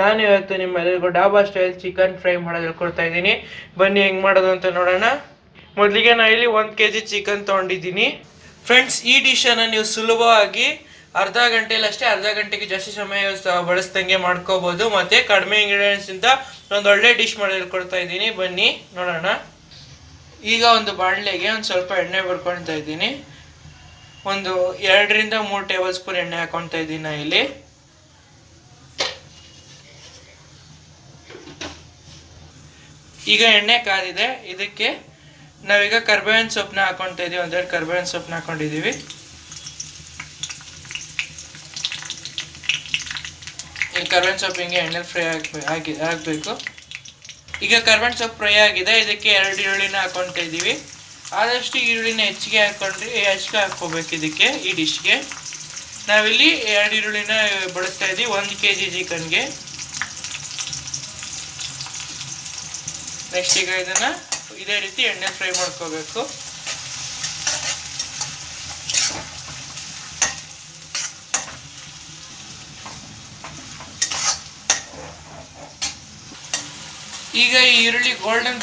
ನಾನು ಇವತ್ತು ನಿಮ್ಮೆಲ್ಲರಿಗೂ ಡಾಬಾ ಸ್ಟೈಲ್ ಚಿಕನ್ ಫ್ರೈ ಮಾಡೋದು ಹೇಳ್ಕೊಡ್ತಾ ಇದ್ದೀನಿ. ಬನ್ನಿ ಹೆಂಗೆ ಮಾಡೋದು ಅಂತ ನೋಡೋಣ. ಮೊದಲಿಗೆ ನಾನು ಇಲ್ಲಿ 1 kg ಚಿಕನ್ ತೊಗೊಂಡಿದ್ದೀನಿ. ಫ್ರೆಂಡ್ಸ್, ಈ ಡಿಶನ್ನು ನೀವು ಸುಲಭವಾಗಿ ಅರ್ಧ ಗಂಟೆಯಲ್ಲಷ್ಟೇ, ಅರ್ಧ ಗಂಟೆಗೆ ಜಾಸ್ತಿ ಸಮಯ ಬಳಸ್ದಂಗೆ ಮಾಡ್ಕೋಬೋದು. ಮತ್ತು ಕಡಿಮೆ ಇಂಗ್ರೀಡಿಯೆಂಟ್ಸಿಂದ ಒಂದು ಒಳ್ಳೆ ಡಿಶ್ ಮಾಡೋದು ಹೇಳ್ಕೊಡ್ತಾ ಇದ್ದೀನಿ. ಬನ್ನಿ ನೋಡೋಣ. ಈಗ ಒಂದು ಬಾಣಲೆಗೆ ಒಂದು ಸ್ವಲ್ಪ ಎಣ್ಣೆ ಬರ್ಕೊಳ್ತಾ ಇದ್ದೀನಿ. ಒಂದು 2 ರಿಂದ 3 ಟೇಬಲ್ ಸ್ಪೂನ್ ಎಣ್ಣೆ ಹಾಕೊಳ್ತಾ ಇದ್ದೀನಿ ಇಲ್ಲಿ. ಈಗ ಎಣ್ಣೆ ಕಾದಿದೆ. ಇದಕ್ಕೆ ನಾವೀಗ ಕರ್ಬೇವಿನ ಸೊಪ್ಪನ್ನ ಹಾಕೊಳ್ತಾ ಇದ್ದೀವಿ. 1-2 ಕರ್ಬೇವಿನ ಸೊಪ್ಪನ್ನ ಹಾಕೊಂಡಿದ್ದೀವಿ. ಈ ಕರ್ಬೇವಿನ ಸೊಪ್ಪು ಹಿಂಗೆ ಎಣ್ಣೆಲಿ ಫ್ರೈ ಆಗಬೇಕು. ಈಗ ಕರ್ಬೇವಿನ ಸೊಪ್ಪು ಫ್ರೈ ಆಗಿದೆ. ಇದಕ್ಕೆ 2 ಈರುಳ್ಳಿನ ಹಾಕೊಳ್ತಾ ಇದ್ದೀವಿ. ಆದಷ್ಟು ಈರುಳ್ಳಿನ ಹೆಚ್ಚಿಗೆ ಹಾಕ್ಕೋಬೇಕು ಇದಕ್ಕೆ, ಈ ಡಿಶ್ಗೆ. ನಾವಿಲ್ಲಿ 2 ಈರುಳ್ಳಿನ ಬಳಸ್ತಾ ಇದ್ದೀವಿ 1 kg ಚಿಕನ್ಗೆ. ನೆಕ್ಸ್ಟ್ ಈಗ ಇದನ್ನ ಇದೇ ರೀತಿ ಎಣ್ಣೆ ಫ್ರೈ ಮಾಡ್ಕೋಬೇಕು. ಈಗ ಈ ಈರುಳ್ಳಿ ಗೋಲ್ಡನ್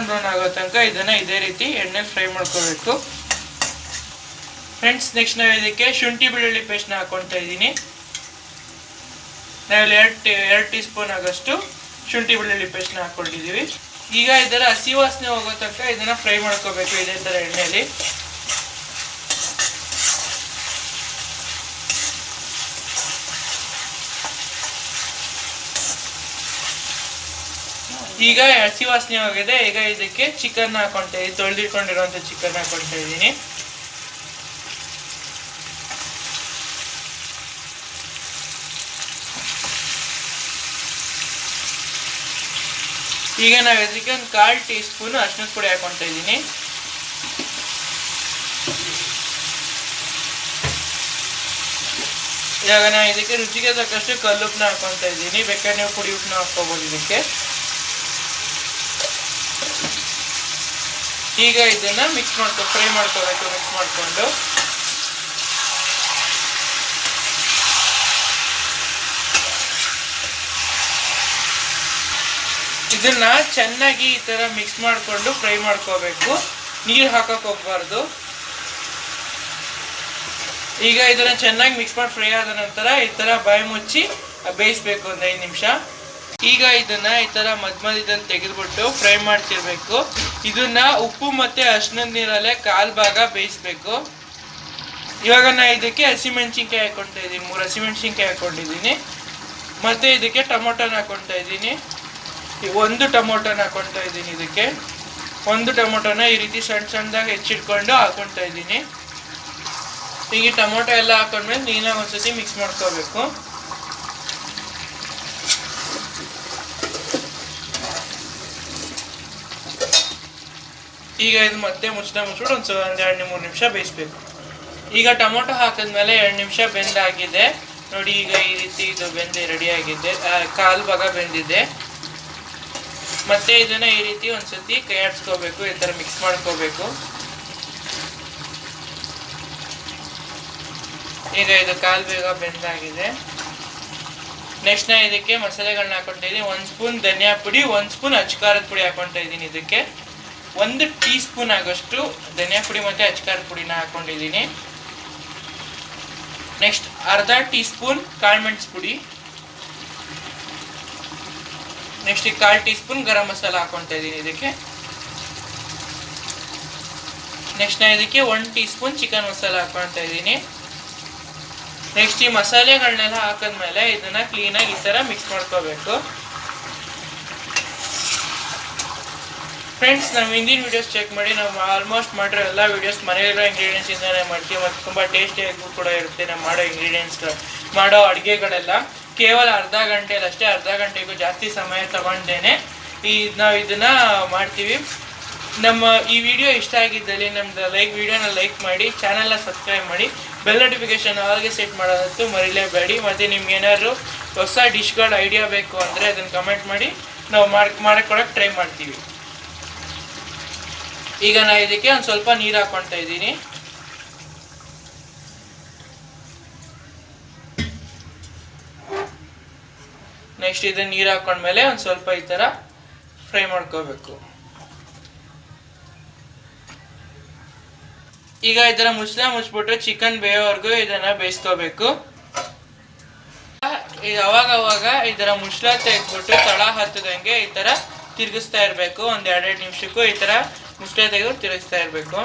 ಬ್ರೌನ್ ಆಗೋ ತನಕ ಇದನ್ನ ಇದೇ ರೀತಿ ಎಣ್ಣೆ ಫ್ರೈ ಮಾಡ್ಕೋಬೇಕು. ಫ್ರೆಂಡ್ಸ್, ನೆಕ್ಸ್ಟ್ ನಾವು ಇದಕ್ಕೆ ಶುಂಠಿ ಬೆಳ್ಳುಳ್ಳಿ ಪೇಸ್ಟ್ನ ಹಾಕೊಳ್ತಾ ಇದ್ದೀನಿ. ನಾವಿಲ್ಲಿ 2 ಟೀ ಸ್ಪೂನ್ ಆಗೋಷ್ಟು ಶುಂಠಿ ಬೆಳ್ಳುಳ್ಳಿ ಪೇಸ್ಟ್ನ ಹಾಕೊಂಡಿದ್ದೀವಿ. ಈಗ ಇದರ ಹಸಿ ವಾಸನೆ ಹೋಗೋ ತನಕ ಇದನ್ನ ಫ್ರೈ ಮಾಡ್ಕೋಬೇಕು ಇದೇ ಥರ ಎಣ್ಣೆಯಲ್ಲಿ. ಈಗ ಹಸಿ ವಾಸನೆ ಹೋಗಿದೆ. ಈಗ ಇದಕ್ಕೆ ಚಿಕನ್ ಹಾಕೊಳ್ತಾ ಇದ್ದೀನಿ. ತೊಳೆದಿಟ್ಕೊಂಡಿರುವಂಥ ಚಿಕನ್ ಹಾಕೊಳ್ತಾ ಇದ್ದೀನಿ. ಈಗ ನಾವು ಇದಕ್ಕೆ ಒಂದು 1/4 ಟೀ ಸ್ಪೂನ್ ಅರಿಶಿಣದ ಪುಡಿ ಹಾಕೊಳ್ತಾ ಇದ್ದೀನಿ. ಇವಾಗ ನಾನು ಇದಕ್ಕೆ ರುಚಿಗೆ ತಕ್ಕಷ್ಟು ಕಲ್ಲುಪ್ಪನ್ನ ಹಾಕೊಳ್ತಾ ಇದ್ದೀನಿ. ಬೇಕಾದ್ರೆ ನೀವು ಪುಡಿ ಉಪ್ಪನ್ನ ಹಾಕ್ಕೋಬೋದು ಇದಕ್ಕೆ. ಈಗ ಇದನ್ನ ಫ್ರೈ ಮಾಡ್ಕೋಬೇಕು. ಮಿಕ್ಸ್ ಮಾಡಿಕೊಂಡು ಇದನ್ನ ಚೆನ್ನಾಗಿ ಈ ತರ ಮಿಕ್ಸ್ ಮಾಡಿಕೊಂಡು ಫ್ರೈ ಮಾಡ್ಕೋಬೇಕು. ನೀರು ಹಾಕಕ್ಕೆ ಹೋಗ್ಬಾರ್ದು. ಈಗ ಇದನ್ನ ಚೆನ್ನಾಗಿ ಮಿಕ್ಸ್ ಮಾಡಿ ಫ್ರೈ ಆದ ನಂತರ ಈ ತರ ಬಾಯಿ ಮುಚ್ಚಿ ಬೇಯಿಸ್ಬೇಕು 1 5 ನಿಮಿಷ. ಈಗ ಇದನ್ನ ಈ ತರ ಮಧ್ಯದಲ್ಲಿ ತೆಗೆದುಬಿಟ್ಟು ಫ್ರೈ ಮಾಡ್ತಿರ್ಬೇಕು. ಇದನ್ನ ಉಪ್ಪು ಮತ್ತೆ ಅರಿಶಿಣದ ನೀರಲ್ಲೇ 1/4 ಭಾಗ ಬೇಯಿಸ್ಬೇಕು. ಇವಾಗ ನಾ ಇದಕ್ಕೆ ಹಸಿಮೆಣಸಿನ್ಕಾಯಿ ಹಾಕೊಳ್ತಾ ಇದ್ದೀನಿ. 3 ಹಸಿಮೆಣಸಿನ್ಕಾಯಿ ಹಾಕೊಂಡಿದ್ದೀನಿ. ಮತ್ತೆ ಇದಕ್ಕೆ ಟೊಮೊಟೊನ ಹಾಕೊಳ್ತಾ ಇದ್ದೀನಿ. 1 ಟೊಮೊಟೊನ ಹಾಕೊಳ್ತಾ ಇದ್ದೀನಿ. ಇದಕ್ಕೆ 1 ಟೊಮೊಟೊನ ಈ ರೀತಿ ಸಣ್ಣದಾಗಿ ಹೆಚ್ಚಿಟ್ಕೊಂಡು ಹಾಕೊಳ್ತಾ ಇದ್ದೀನಿ. ಈಗ ಟೊಮೊಟೊ ಎಲ್ಲ ಹಾಕೊಂಡ್ಮೇಲೆ ನೀನಾಗಿ ಒಂದ್ಸತಿ ಮಿಕ್ಸ್ ಮಾಡ್ಕೋಬೇಕು. ಈಗ ಇದು ಮತ್ತೆ ಮುಚ್ಚಿಬಿಟ್ಟು ಒಂದು 2-3 ನಿಮಿಷ ಬೇಯಿಸ್ಬೇಕು. ಈಗ ಟೊಮೊಟೊ ಹಾಕಿದ್ಮೇಲೆ 2 ನಿಮಿಷ ಬೆಂದಾಗಿದೆ ನೋಡಿ. ಈಗ ಈ ರೀತಿ ಇದು ಬೆಂದು ರೆಡಿ ಆಗಿದೆ. 1/4 ಭಾಗ ಬೆಂದಿದೆ. ಮತ್ತೆ ಇದನ್ನ ಈ ರೀತಿ ಒಂದ್ಸತಿ ಕೈ ಆಡಿಸ್ಕೋಬೇಕು. ಈ ತರ ಮಿಕ್ಸ್ ಮಾಡ್ಕೋಬೇಕು. ಈಗ ಇದು 1/4 ಭಾಗ ಬೆಂದಾಗಿದೆ. ನೆಕ್ಸ್ಟ್ ನಾ ಇದಕ್ಕೆ ಮಸಾಲೆಗಳನ್ನ ಹಾಕೊಳ್ತಾ ಇದ್ದೀನಿ. 1 ಸ್ಪೂನ್ ಧನಿಯಾ ಪುಡಿ, 1 ಸ್ಪೂನ್ ಅಚ್ಚಕಾರದ ಪುಡಿ ಹಾಕೊಳ್ತಾ ಇದ್ದೀನಿ. ಇದಕ್ಕೆ 1 ಟೀ ಸ್ಪೂನ್ ಆಗೋಷ್ಟು ಧನಿಯಾ ಪುಡಿ ಮತ್ತೆ ಅಚ್ಚಕಾರದ ಪುಡಿನ ಹಾಕೊಂಡಿದ್ದೀನಿ. ನೆಕ್ಸ್ಟ್ ಅರ್ಧ ಟೀ ಸ್ಪೂನ್ ಕಾಳುಮೆಣಸು ಪುಡಿ. Next 1/4 tea spoon garam masala ಹಾಕೊಳ್ತಾ ಇದ್ದೀನಿ ಇದಕ್ಕೆ. ನೆಕ್ಸ್ಟ್ ನಾ ಇದಕ್ಕೆ 1 ಟೀ ಸ್ಪೂನ್ ಚಿಕನ್ ಮಸಾಲ ಹಾಕೊಳ್ತಾ ಇದ್ದೀನಿ. ನೆಕ್ಸ್ಟ್ ಈ ಮಸಾಲೆಗಳನ್ನೆಲ್ಲ ಹಾಕಿದ್ಮೇಲೆ ಇದನ್ನ ಕ್ಲೀನಾಗಿ ಈ ತರ ಮಿಕ್ಸ್ ಮಾಡ್ಕೋಬೇಕು. ಫ್ರೆಂಡ್ಸ್, ನಾವು ಹಿಂದಿನ ವಿಡಿಯೋಸ್ ಚೆಕ್ ಮಾಡಿ ನಾವು ಆಲ್ಮೋಸ್ಟ್ ಮಾಡಿರೋ ಎಲ್ಲ ವಿಡಿಯೋಸ್ ಮನೆಯಲ್ಲಿರೋ ಇಂಗ್ರೀಡಿಯೆಂಟ್ಸ್ ಇಂದಾನೆ ಮಾಡ್ತೀವಿ. ಮತ್ತು ತುಂಬ ಟೇಸ್ಟಿಯಾಗೂ ಕೂಡ ಇರುತ್ತೆ. ನಾವು ಮಾಡೋ ಅಡುಗೆಗಳೆಲ್ಲ ಕೇವಲ ಅರ್ಧ ಗಂಟೆಯಲ್ಲಿ ಅಷ್ಟೇ, ಅರ್ಧ ಗಂಟೆಗೂ ಜಾಸ್ತಿ ಸಮಯ ತಗೊಂಡೇನೆ ನಾವು ಇದನ್ನ ಮಾಡ್ತೀವಿ. ನಮ್ಮ ಈ ವಿಡಿಯೋ ಇಷ್ಟ ಆಗಿದ್ದಲ್ಲಿ ನಮ್ದು ವಿಡಿಯೋನ ಲೈಕ್ ಮಾಡಿ, ಚಾನಲ್ನ ಸಬ್ಸ್ಕ್ರೈಬ್ ಮಾಡಿ, ಬೆಲ್ ನೋಟಿಫಿಕೇಶನ್ ಆಲ್ಗೆ ಸೆಟ್ ಮಾಡೋದಂತೂ ಮರಿಲೇಬೇಡಿ. ಮತ್ತು ನಿಮ್ಗೆ ಏನಾದ್ರು ಹೊಸ ಡಿಶ್ಗಳ ಐಡಿಯಾ ಬೇಕು ಅಂದರೆ ಅದನ್ನು ಕಮೆಂಟ್ ಮಾಡಿ, ನಾವು ಮಾಡಿಕೊಡೋಕ್ಕೆ ಟ್ರೈ ಮಾಡ್ತೀವಿ. ಈಗ ನಾನು ಇದಕ್ಕೆ ಒಂದು ಸ್ವಲ್ಪ ನೀರು ಹಾಕೊಳ್ತಾ ಇದ್ದೀನಿ. ನೆಕ್ಸ್ಟ್ ಇದನ್ನ ನೀರು ಹಾಕೊಂಡ್ಮೇಲೆ ಒಂದು ಸ್ವಲ್ಪ ಈ ಥರ ಫ್ರೈ ಮಾಡ್ಕೋಬೇಕು. ಈಗ ಇದರ ಮುಚ್ಬಿಟ್ಟು ಚಿಕನ್ ಬೇಯೋವರೆಗೂ ಇದನ್ನ ಬೇಯಿಸ್ಕೋಬೇಕು. ಅವಾಗ ಇದರ ಮುಚ್ಚಳ ತೆಗೆದ್ಬಿಟ್ಟು ತಳ ಹತ್ತದಂಗೆ ಈ ತರ ತಿರುಗಿಸ್ತಾ ಇರಬೇಕು. ಒಂದ್ 2 ನಿಮಿಷಕ್ಕೂ ಈ ತರ ಮುಚ್ಚಳ ತೆಗೆದು ತಿರುಗಿಸ್ತಾ ಇರಬೇಕು.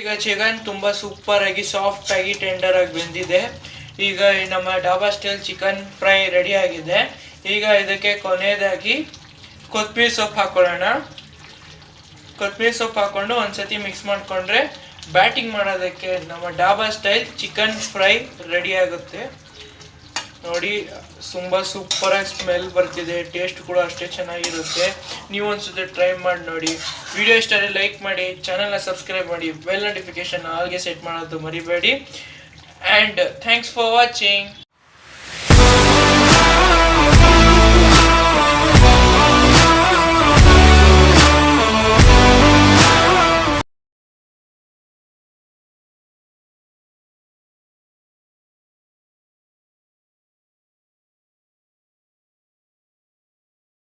ಈಗ ಚಿಕನ್ ತುಂಬಾ ಸೂಪರ್ ಆಗಿ ಸಾಫ್ಟ್ ಆಗಿ ಟೆಂಡರ್ ಆಗಿ ಬೆಂದಿದೆ. ಈಗ ನಮ್ಮ dhaba style chicken fry ready ಆಗಿದೆ. ಈಗ ಇದಕ್ಕೆ ಕೊನೆಯದಾಗಿ ಕೊತ್ತಂಬರಿ ಸೊಪ್ಪು ಹಾಕೊಳ್ಳೋಣ. ಕೊತ್ತಂಬರಿ ಸೊಪ್ಪು ಹಾಕೊಂಡು ಒಂದ್ಸತಿ ಮಿಕ್ಸ್ ಮಾಡ್ಕೊಂಡ್ರೆ ಬ್ಯಾಟಿಂಗ್ ಮಾಡೋದಕ್ಕೆ ನಮ್ಮ dhaba style chicken fry ready ಆಗುತ್ತೆ. ನೋಡಿ ತುಂಬಾ ಸೂಪರ್ ಆಗಿ ಸ್ಮೆಲ್ ಬರ್ತಿದೆ, ಟೇಸ್ಟ್ ಕೂಡ ಅಷ್ಟೇ ಚೆನ್ನಾಗಿರುತ್ತೆ. ನೀವು ಒಂದ್ಸತಿ ಟ್ರೈ ಮಾಡಿ ನೋಡಿ. ವಿಡಿಯೋ ಇಷ್ಟ ಆದರೆ ಲೈಕ್ ಮಾಡಿ, ಚಾನಲ್ನ ಸಬ್ಸ್ಕ್ರೈಬ್ ಮಾಡಿ, ಬೆಲ್ ನೋಟಿಫಿಕೇಶನ್ ಆಲ್ಗೆ ಸೆಟ್ ಮಾಡೋದು ಮರಿಬೇಡಿ. And thanks for watching.